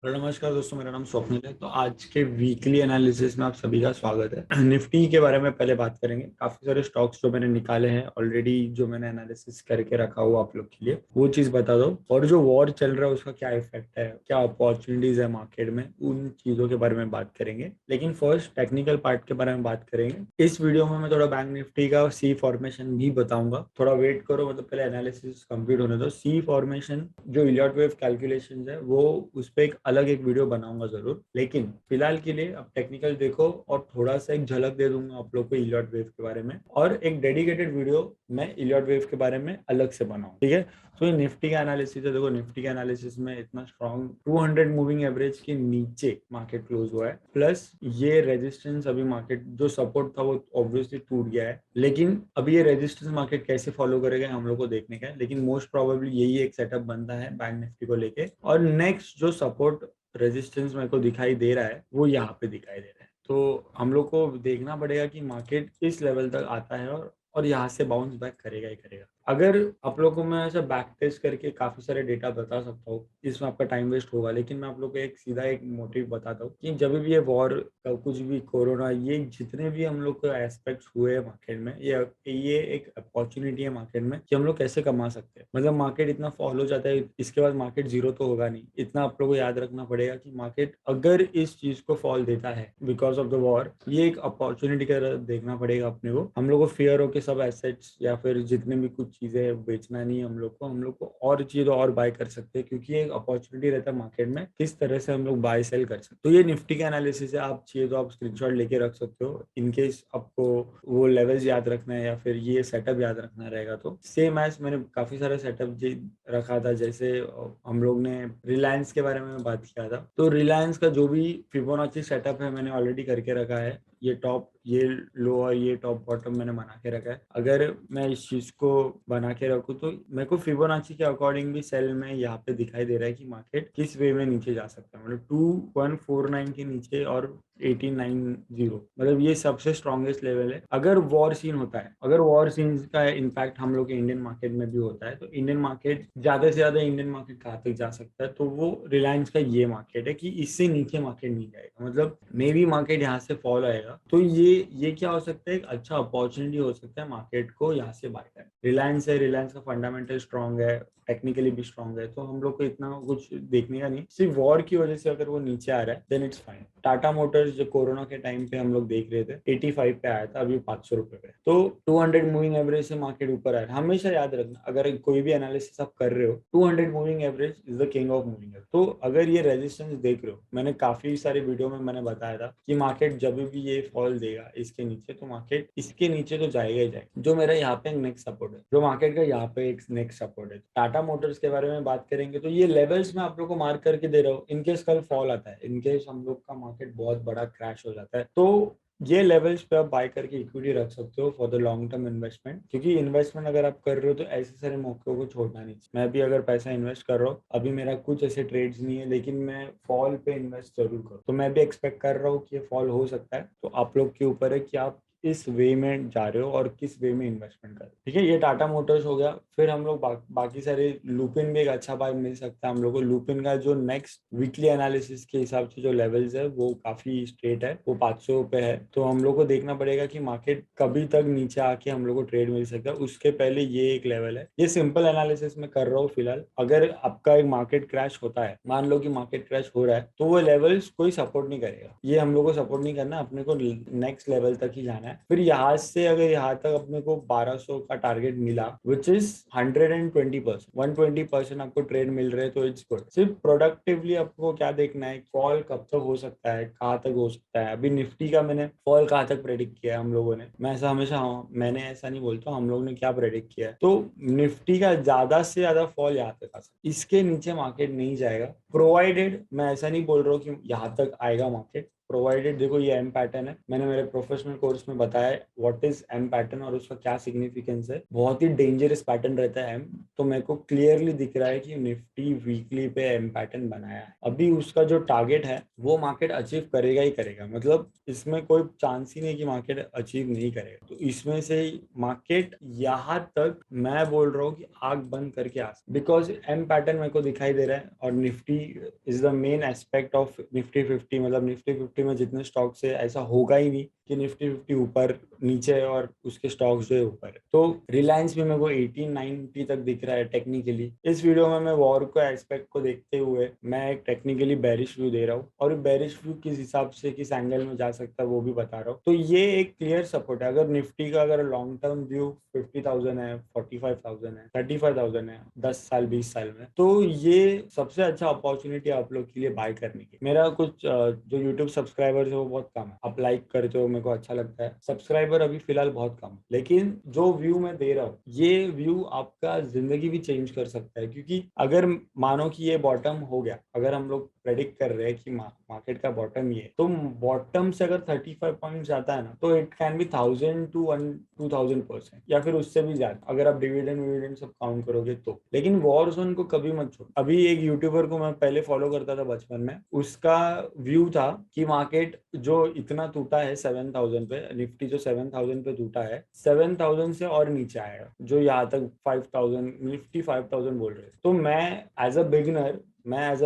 नमस्कार दोस्तों, मेरा नाम स्वप्निल है। तो आज के वीकली एनालिसिस में आप सभी का स्वागत है। निफ्टी के बारे में पहले बात करेंगे। काफी सारे स्टॉक्स जो मैंने निकाले हैं ऑलरेडी, जो मैंने एनालिसिस करके रखा हुआ आप लोग के लिए, वो चीज बता दो। और जो वॉर चल रहा है उसका क्या इफेक्ट है, क्या अपॉर्चुनिटीज है मार्केट में, उन चीजों के बारे में बात करेंगे। लेकिन फर्स्ट टेक्निकल पार्ट के बारे में बात करेंगे। इस वीडियो में मैं थोड़ा बैंक निफ्टी का सी फॉर्मेशन भी बताऊंगा। थोड़ा वेट करो, मतलब पहले एनालिसिस कंप्लीट होने दो। सी फॉर्मेशन जो इलियट वेव कैलकुलेशंस है, वो उस पर एक अलग एक वीडियो बनाऊंगा जरूर। लेकिन फिलहाल के लिए अब टेक्निकल देखो, और थोड़ा सा एक झलक दे दूंगा आप लोग को इलियट वेव के बारे में, और एक डेडिकेटेड वीडियो मैं इलियट वेव के बारे में अलग से बनाऊं, ठीक है। तो ये निफ्टी का एनालिसिस है। देखो, निफ्टी का एनालिसिस में इतना स्ट्रॉन्ग 200 मूविंग एवरेज के नीचे मार्केट क्लोज हुआ है, प्लस ये रेजिस्टेंस अभी मार्केट जो सपोर्ट था वो ऑब्वियसली टूट गया है। लेकिन अभी ये रेजिस्टेंस मार्केट कैसे फॉलो करेगा हम लोग को देखने का है। लेकिन मोस्ट प्रोबेबली यही एक सेटअप बनता है बैंक निफ्टी को लेके। और नेक्स्ट जो सपोर्ट रेजिस्टेंस मेरे को दिखाई दे रहा है वो यहाँ पे दिखाई दे रहा है। तो हम लोग को देखना पड़ेगा कि मार्केट इस लेवल तक आता है और यहाँ से बाउंस बैक करेगा ही करेगा। अगर आप लोगों को मैं ऐसा बैक टेस्ट करके काफी सारे डेटा बता सकता हूँ, इसमें आपका टाइम वेस्ट होगा। लेकिन मैं आप लोग को एक सीधा एक मोटिव बताता हूँ कि जब भी ये वॉर का कुछ भी, कोरोना, ये जितने भी हम लोग को एस्पेक्ट्स हुए हैं मार्केट में, ये एक अपॉर्चुनिटी है मार्केट में कि हम लोग कैसे कमा सकते हैं। मतलब मार्केट इतना फॉल हो जाता है, इसके बाद मार्केट जीरो तो होगा नहीं। इतना आप लोग को याद रखना पड़ेगा कि मार्केट अगर इस चीज को फॉल देता है बिकॉज ऑफ द वॉर, ये एक अपॉर्चुनिटी का देखना पड़ेगा अपने को। हम लोग को फियर हो के सब एसेट्स या फिर जितने भी कुछ चीजें हैं बेचना नहीं है हम लोग को। हम लोग को और चीजें और बाय कर सकते हैं, क्योंकि एक अपॉर्चुनिटी रहता है मार्केट में किस तरह से हम लोग बाय सेल कर सकते हैं। तो ये निफ्टी का एनालिसिस है। आप चाहिए तो आप स्क्रीनशॉट लेके रख सकते हो, इनकेस आपको वो लेवल्स याद रखना है या फिर ये सेटअप याद रखना रहेगा। तो सेम एज मैंने काफी सारे सेटअप रखा था। जैसे हम लोग ने रिलायंस के बारे में बात किया था, तो रिलायंस का जो भी फिबोनाची सेटअप है मैंने ऑलरेडी करके रखा है। ये टॉप, ये लो और ये टॉप बॉटम मैंने बना के रखा है। अगर मैं इस चीज को बना के रखूँ तो मेरे को फिबोनाची के अकॉर्डिंग भी सेल में यहाँ पे दिखाई दे रहा है कि मार्केट किस वे में नीचे जा सकता है। मतलब 2149 के नीचे और 1890, मतलब ये सबसे स्ट्रॉन्गेस्ट लेवल है। अगर वॉर सीन होता है, अगर वॉर सीन का इम्पैक्ट हम लोग के इंडियन मार्केट में भी होता है, तो इंडियन मार्केट ज्यादा से ज्यादा, इंडियन मार्केट कहाँ तक जा सकता है, तो वो रिलायंस का ये मार्केट है कि इससे नीचे मार्केट नहीं जाएगा। मतलब मे बी मार्केट यहाँ से फॉल आएगा, तो ये क्या हो सकता है, एक अच्छा अपॉर्चुनिटी हो सकता है मार्केट को यहाँ से बाय करना। रिलायंस है, रिलायंस का फंडामेंटल स्ट्रॉन्ग है, टेक्निकली भी स्ट्रॉन्ग है, तो हम लोग को इतना कुछ देखने का नहीं। सिर्फ वॉर की वजह से अगर वो नीचे आ रहा है then it's fine. Tata motors जो कोरोना के टाइम पे हम लोग देख रहे थे 85 पे आया था, अभी 500 रुपए पे। तो 200 मूविंग एवरेज से मार्केट ऊपर आया। हमेशा याद रखना, अगर कोई भी एनालिसिस आप कर रहे हो, 200 moving average is the king of moving average. तो अगर ये रेजिस्टेंस देख रहे हो, मैंने काफी सारी वीडियो में मैंने बताया था कि मार्केट जब भी ये फॉल देगा इसके नीचे, तो मार्केट इसके नीचे तो जाएगा ही जाएगा। जो मेरा यहाँ पे नेक्स्ट सपोर्ट है, जो मार्केट का यहाँ पे एक नेक्स्ट सपोर्ट है। टाटा मोटर्स के बारे में बात करेंगे तो ये लेवल्स में आप लोग को मार्क करके दे रहा हूँ। इनकेस कल फॉल आता है, इनकेस हम लोग का मार्केट बहुत बड़ा क्रैश हो जाता है, तो ये लेवल्स पे आप बाय करके इक्विटी रख सकते हो for the long term investment. क्योंकि इन्वेस्टमेंट अगर आप कर रहे हो तो ऐसे सारे मौकों को छोड़ना नहीं चाहिए। मैं भी अगर पैसा इन्वेस्ट कर रहा हूँ, अभी मेरा कुछ ऐसे ट्रेड्स नहीं है, लेकिन मैं फॉल पे इन्वेस्ट जरूर करूँ, तो मैं भी एक्सपेक्ट कर रहा हूँ कि ये फॉल हो सकता है। तो आप लोग के ऊपर है कि आप इस वे में जा रहे हो और किस वे में इन्वेस्टमेंट कर रहे हो, ठीक है। ये टाटा मोटर्स हो गया। फिर हम लोग बाकी सारे, लुपिन भी एक अच्छा बाय मिल सकता है हम लोग को। लुपिन का जो नेक्स्ट वीकली एनालिसिस के हिसाब से जो लेवल्स है वो काफी स्ट्रेट है, वो 500 पे है। तो हम लोग को देखना पड़ेगा कि मार्केट कभी तक नीचे आके हम लोग को ट्रेड मिल सकता है। उसके पहले ये एक लेवल है। ये सिंपल एनालिसिस में कर रहा हूँ फिलहाल। अगर आपका एक मार्केट क्रैश होता है, मान लो कि मार्केट क्रैश हो रहा है, तो वो लेवल्स कोई सपोर्ट नहीं करेगा। ये हम लोग को सपोर्ट नहीं करना, अपने को नेक्स्ट लेवल तक ही जाना है। फिर यहाँ से अगर यहाँ तक अपने को 1200 का टारगेट मिला, विच इज 120%, 120% आपको ट्रेड मिल रहे हैं, तो इट्स गुड। सिर्फ प्रोडक्टिवली आपको क्या देखना है, फॉल कब तक हो सकता है, कहाँ तक हो सकता है। अभी निफ्टी का मैंने फॉल कहाँ तक प्रेडिक्ट किया है हम लोगों ने, मैं ऐसा हमेशा, मैंने ऐसा नहीं बोलता, हम लोग ने क्या प्रेडिक्ट किया है। तो निफ्टी का ज्यादा से ज्यादा फॉल यहाँ तक आ सकता है, इसके नीचे मार्केट नहीं जाएगा। प्रोवाइडेड, मैं ऐसा नहीं बोल रहा हूँ कि यहाँ तक आएगा मार्केट, प्रोवाइडेड, देखो ये एम पैटर्न है, मैंने मेरे प्रोफेशनल कोर्स में बताया व्हाट इज एम पैटर्न और उसका क्या सिग्निफिकेंस है। बहुत ही डेंजरस पैटर्न रहता है एम। तो मेरे को क्लियरली दिख रहा है कि निफ्टी वीकली पे एम पैटर्न बनाया है। अभी उसका जो टारगेट है वो मार्केट अचीव करेगा ही करेगा, मतलब इसमें कोई चांस ही नहीं कि मार्केट अचीव नहीं करेगा। तो इसमें से मार्केट यहाँ तक मैं बोल रहा हूँ कि आग बंद करके आ, बिकॉज एम पैटर्न मेरे को दिखाई दे रहा है। और Nifty is the main aspect of Nifty 50, मतलब निफ्टी 50 में जितने स्टॉक्स है ऐसा होगा ही नहीं कि निफ्टी 50 ऊपर नीचे है और उसके स्टॉक्स जो है ऊपर है। तो रिलायंस भी मेरे को 1890 तक दिख रहा है टेक्निकली। इस वीडियो में मैं वॉर को एस्पेक्ट को देखते हुए मैं एक टेक्निकली बेरिश व्यू दे रहा हूँ, और बेरिश व्यू किस हिसाब से किस एंगल में जा सकता है वो भी बता रहा हूँ। तो ये एक क्लियर सपोर्ट है। अगर निफ्टी का अगर लॉन्ग टर्म व्यू 50,000 है, 45,000 है, 35,000 है 10 साल 20 साल में, तो ये सबसे अच्छा अपॉर्चुनिटी आप लोग के लिए बाय करने की। मेरा कुछ जो यूट्यूब सब्सक्राइबर्स है वो बहुत कम है, आप लाइक करते हो मेरे को अच्छा लगता है। सब्सक्राइबर अभी फिलहाल बहुत कम है, लेकिन जो व्यू मैं दे रहा हूँ ये व्यू आपका जिंदगी भी चेंज कर सकता है। क्योंकि अगर मानो कि ये बॉटम हो गया, अगर हम लोग प्रेडिक्ट कर रहे हैं कि मार्केट का बॉटम ये, तो बॉटम से अगर 35 पॉइंट जाता है ना, तो इट कैन बी 1,000 to 2,000% या फिर उससे भी ज्यादा अगर आप डिविडेंड विविडेंड सब काउंट करोगे तो। लेकिन वॉर जोन को कभी मत छोड़ो। अभी एक यूट्यूबर को मैं पहले फॉलो करता था बचपन में, उसका व्यू था कि मार्केट जो इतना टूटा है 7,000 पे, निफ्टी जो 7,000 पे टूटा है, 7,000 से और नीचे आएगा, जो यहाँ तक 5,000, निफ्टी 5,000 बोल रहे थे। तो मैं एज अ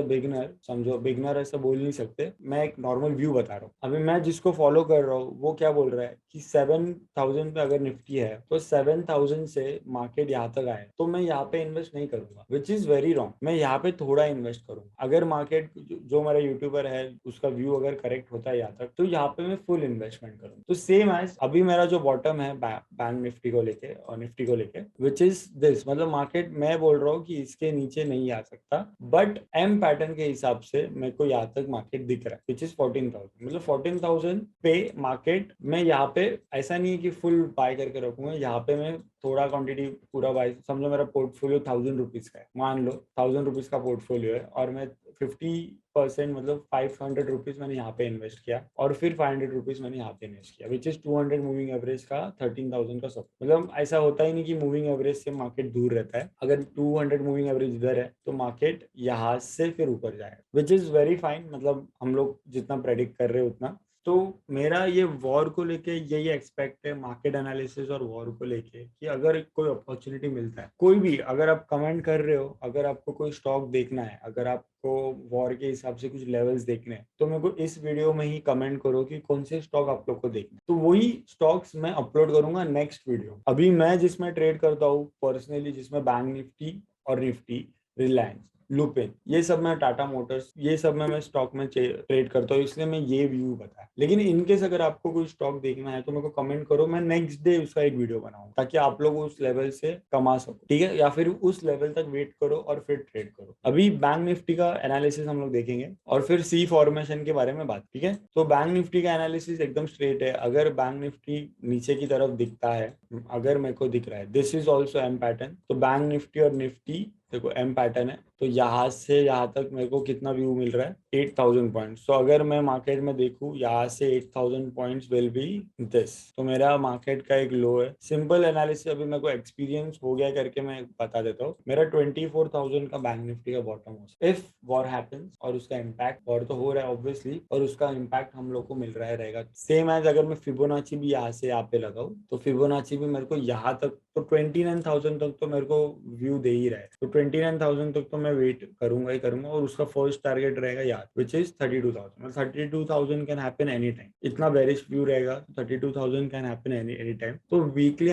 बिगनर समझो, बिगनर ऐसा बोल नहीं सकते, मैं एक नॉर्मल व्यू बता रहा हूँ। अभी मैं जिसको फॉलो कर रहा हूँ वो क्या बोल रहा है कि 7,000 पे अगर निफ्टी है तो 7,000 से मार्केट यहाँ तक आए तो मैं यहाँ पे इन्वेस्ट नहीं करूंगा, विच इज वेरी रॉन्ग। मैं यहाँ पे थोड़ा इन्वेस्ट करूंगा। अगर मार्केट जो मेरा यूट्यूबर है उसका व्यू अगर करेक्ट होता है यहाँ तक, तो यहाँ पे मैं फुल इन्वेस्टमेंट करूंगा। तो सेम एज अभी मेरा जो बॉटम है बैंक निफ्टी को लेके और निफ्टी को लेके, विच इज दिस, मतलब मार्केट मैं बोल रहा हूँ कि इसके नीचे नहीं आ सकता, बट एम पैटर्न के हिसाब से मेरे को यहाँ तक मार्केट दिख रहा है, विच इज 14,000। मतलब 14,000 पे मार्केट, मैं यहाँ पे ऐसा नहीं है कि फुल बाय करके रखूंगा, यहाँ पे मैं थोड़ा क्वांटिटी पूरा बाय, समझो मेरा पोर्टफोलियो 1,000 रुपीज का है, मान लो 1,000 रुपीज का पोर्टफोलियो है, और मैं 50% मतलब 500 रुपीज मैंने यहाँ पे इन्वेस्ट किया, और फिर 500 रुपीज मैंने यहाँ पे इन्वेस्ट किया, विच इज 200 मूविंग एवरेज का 13,000 का सब। मतलब ऐसा होता ही नहीं कि मूविंग एवरेज से मार्केट दूर रहता है। अगर 200 मूविंग एवरेज इधर है तो मार्केट यहाँ से फिर ऊपर जाएगा, विच इज वेरी फाइन। मतलब हम लोग जितना प्रेडिक्ट कर रहे हैं उतना। तो मेरा ये वॉर को लेके यही एक्सपेक्ट है, मार्केट एनालिसिस और वॉर को लेके, कि अगर कोई अपॉर्चुनिटी मिलता है, कोई भी, अगर आप कमेंट कर रहे हो, अगर आपको कोई स्टॉक देखना है, अगर आपको वॉर के हिसाब से कुछ लेवल्स देखने हैं, तो मेरे को इस वीडियो में ही कमेंट करो कि कौन से स्टॉक आप लोग को देखना है, तो वही स्टॉक्स मैं अपलोड करूंगा नेक्स्ट वीडियो। अभी मैं जिसमें ट्रेड करता हूँ पर्सनली, जिसमें बैंक निफ्टी और निफ्टी, रिलायंस, लुपिन, ये सब मैं, टाटा मोटर्स, ये सब मैं स्टॉक में ट्रेड करता हूँ, इसलिए मैं ये व्यू बताया। लेकिन इनकेस अगर आपको कोई स्टॉक देखना है तो मेरे को कमेंट करो, मैं नेक्स्ट डे उसका एक वीडियो बनाऊँ, ताकि आप लोग उस लेवल से कमा सको, ठीक है? या फिर उस लेवल तक वेट करो और फिर ट्रेड करो। अभी बैंक निफ्टी का एनालिसिस हम लोग देखेंगे और फिर सी फॉर्मेशन के बारे में बात, ठीक है? तो बैंक निफ्टी का एनालिसिस एकदम स्ट्रेट है। अगर बैंक निफ्टी नीचे की तरफ दिखता है, अगर मेरे को दिख रहा है this is also M pattern, तो बैंक निफ्टी और निफ्टी देखो एम पैटर्न है, तो यहाँ से यहाँ तक मेरे को कितना व्यू मिल रहा है, 8,000 पॉइंट्स। तो अगर मैं मार्केट में देखूँ यहाँ से 8,000 पॉइंट्स विल बी दिस, तो मेरा मार्केट का एक लो है। सिंपल एनालिसिस अभी मेरे को एक्सपीरियंस हो गया करके मैं बता देता हूँ। मेरा 24,000 का बैंक निफ्टी का बॉटम हो, इफ वॉर हैपेंस, और उसका इम्पैक्ट, वॉर तो हो रहा है ऑब्वियसली, और उसका इम्पैक्ट हम लोग को मिल रहा है रहेगा। सेम एज अगर मैं फिबोनाची भी यहाँ से यहाँ पे लगाऊं, तो फिबोनाची भी मेरे को यहाँ तक, तो 29,000 तक तो मेरे को व्यू दे ही रहा है। तो 29,000 तक तो मैं वेट करूंगा ही करूंगा, और उसका फर्स्ट टारगेट रहेगा यार, विच इज 32,000। मतलब 32,000 कैन हैपन एनी टाइम, इतना बेरिश व्यू रहेगा, 32,000 कैन हैपन एनी टाइम। तो वीकली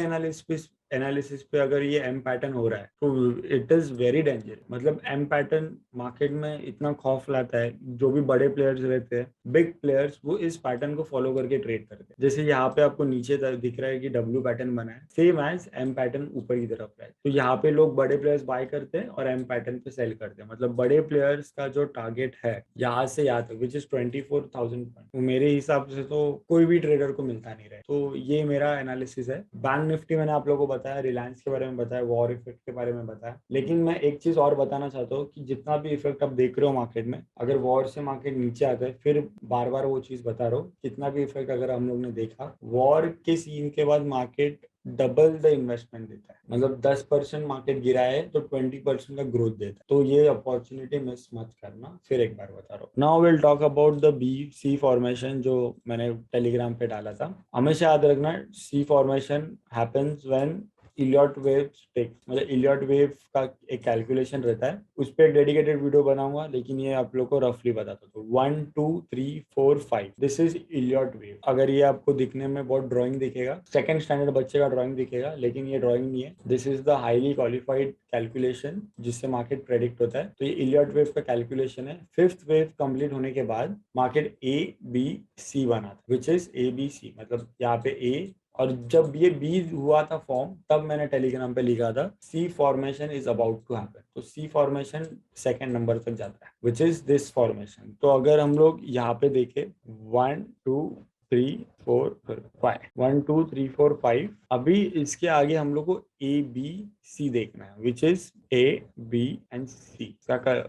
एनालिसिस पे अगर ये एम पैटर्न हो रहा है तो इट इज वेरी डेंजर। मतलब एम पैटर्न मार्केट में इतना खौफ लाता है, जो भी बड़े प्लेयर्स रहते हैं, बिग प्लेयर्स, वो इस पैटर्न को फॉलो करके ट्रेड करते हैं। जैसे यहाँ पे आपको नीचे दिख रहा है कि डब्ल्यू पैटर्न बना है, सेम एज एम पैटर्न ऊपर की तरफ है। तो यहाँ पे लोग बड़े प्लेयर्स बाय करते हैं और एम पैटर्न पे सेल करते हैं। मतलब बड़े प्लेयर्स का जो टारगेट है यहाँ से यहाँ तक, विच इज 24,000 पॉइंट, वो मेरे हिसाब से तो कोई भी ट्रेडर को मिलता नहीं रहा है। तो ये मेरा एनालिसिस है। बैंक निफ्टी मैंने आप लोगों को बताया, रिलायंस के बारे में बताया, वॉर इफेक्ट के बारे में बताया, लेकिन मैं एक चीज और बताना चाहता हूँ कि जितना भी इफेक्ट आप देख रहे हो मार्केट में, अगर वॉर से मार्केट नीचे आता है, फिर बार बार वो चीज बता रहा हूँ, कितना भी इफेक्ट अगर हम लोग ने देखा, वॉर के सीन के बाद मार्केट डबल द इन्वेस्टमेंट देता है। मतलब 10% मार्केट गिरा है तो 20% का ग्रोथ देता है। तो ये अपॉर्चुनिटी मिस मत करना। फिर एक बार बता रहा हूँ। Now will talk about the B C formation जो मैंने टेलीग्राम पे डाला था। हमेशा याद रखना, C formation happens when Elliott wave take, मतलब इलियट वेव का एक कैलकुलेशन रहता है, उस पर एक डेडिकेटेड वीडियो बनाऊंगा, लेकिन ये आप लोग को रफली बताता हूँ। 1 2 3 4 5 दिस इज इलियट वेव। अगर ये आपको दिखने में बहुत ड्राइंग दिखेगा, सेकंड स्टैंडर्ड बच्चे का ड्राइंग दिखेगा, लेकिन ये ड्राइंग नहीं है। This is the highly qualified calculation जिससे मार्केट प्रेडिक्ट होता है। तो ये इलियट वेव का कैलकुलेशन है। फिफ्थ वेव कंप्लीट होने के बाद मार्केट ए बी सी बना था, विच इज ए बी सी। मतलब यहाँ पे ए, और जब ये बी हुआ था फॉर्म, तब मैंने टेलीग्राम पे लिखा था C formation is about to happen. तो सी फॉर्मेशन सेकंड नंबर तक जाता है, विच इज दिस फॉर्मेशन। तो अगर हम लोग यहाँ पे देखें 1 2 3 4 5, 1 2 3 4 5, अभी इसके आगे हम लोग को ए बी सी देखना है, which is A B and C.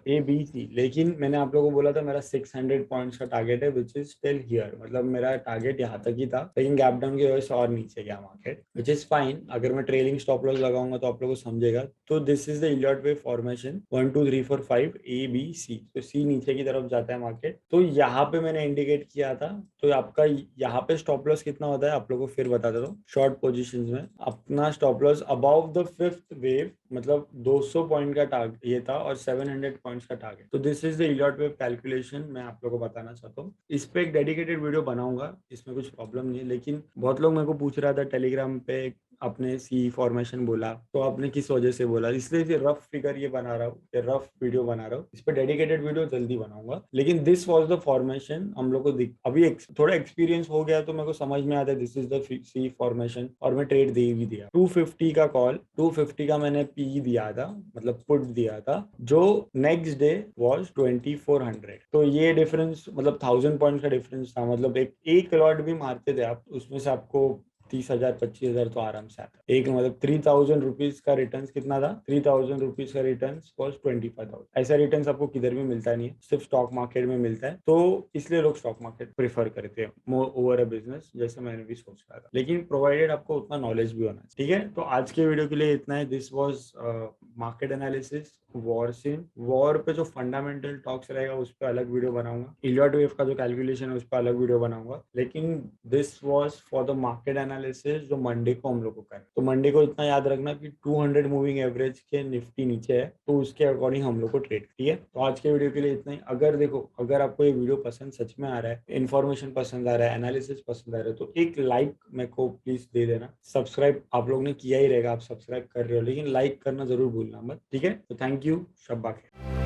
A B C, लेकिन मैंने आप लोगों को बोला था मेरा 600 पॉइंट्स का टारगेट है, विच इज स्टिल हियर। मतलब मेरा टारगेट यहाँ तक ही था, लेकिन गैप डाउन की वजह से और नीचे गया मार्केट, विच इज फाइन। अगर मैं ट्रेलिंग स्टॉप लॉस लगाऊंगा तो आप लोग को समझेगा। तो this is the Elliott wave formation 1 2 3 4 5 A B C. तो सी नीचे की तरफ जाता है मार्केट। तो यहाँ पे मैंने इंडिकेट किया था। तो आपका यहाँ पे स्टॉप लॉस कितना होता है आप लोगों को फिर बता देता हूँ। शॉर्ट पोजीशन में अपना stop loss about the fifth wave, मतलब 200 पॉइंट का टारगेट ये था और 700 पॉइंट्स का टारगेट। तो this is the Elliott wave calculation मैं आप लोगों को बताना चाहता हूँ। इस पे एक डेडिकेटेड वीडियो बनाऊंगा, इसमें कुछ प्रॉब्लम नहीं है। लेकिन बहुत लोग मेरे को पूछ रहा था टेलीग्राम पे, आपने सी फॉर्मेशन बोला तो आपने किस वजह से बोला, इसलिए फिर रफ फिगर ये बना रहा हूँ, रफ वीडियो बना रहा हूँ। इस पे डेडिकेटेड वीडियो जल्दी बनाऊंगा। लेकिन दिस वाज द फॉर्मेशन हम लोग को अभी थोड़ा एक्सपीरियंस हो गया तो मेरे को समझ में आता है this is the C formation, और मैं ट्रेड दे भी दिया। 250 का कॉल, 250 का मैंने पी दिया था, मतलब पुट दिया था, जो नेक्स्ट डे वाज 2400। तो ये डिफरेंस मतलब 1000 पॉइंट का डिफरेंस था। मतलब एक लॉट भी मारते थे आप, उसमें से आपको 30,000 25,000 तो आराम से आता है। एक मतलब 3000 रुपीज का रिटर्न कितना था, 3000 रुपीज का रिटर्न वॉज 25,000। ऐसा रिटर्न आपको किधर भी मिलता नहीं है, सिर्फ स्टॉक मार्केट में मिलता है। तो इसलिए लोग स्टॉक मार्केट प्रेफर करते हैं मोर ओवर अ बिजनेस, जैसे मैंने भी सोच रहा था। लेकिन प्रोवाइडेड आपको उतना नॉलेज भी होना चाहिए। ठीक है, तो आज के वीडियो के लिए इतना है। This was market analysis war scene. War पे जो फंडामेंटल टॉक्स रहेगा उस पर अलग वीडियो बनाऊंगा। इलियट वेव का जो कैलकुलेशन है उस पर अलग वीडियो बनाऊंगा। लेकिन this was for the market analysis जो मंडे को हम लोग को करें। तो मंडे को इतना याद रखना कि 200 मूविंग एवरेज के निफ्टी नीचे है, तो उसके अकॉर्डिंग हम लोग को ट्रेड। ठीक है, तो आज के वीडियो के लिए इतना ही। अगर देखो, अगर आपको ये वीडियो पसंद सच में आ रहा है, इन्फॉर्मेशन पसंद आ रहा है, एनालिसिस पसंद आ रहा है, तो एक लाइक मेरे को प्लीज दे देना। सब्सक्राइब आप लोग ने किया ही रहेगा, आप सब्सक्राइब कर रहे हो, लेकिन लाइक करना जरूर भूलना मत। ठीक है, तो थैंक यू, शब्बा खैर।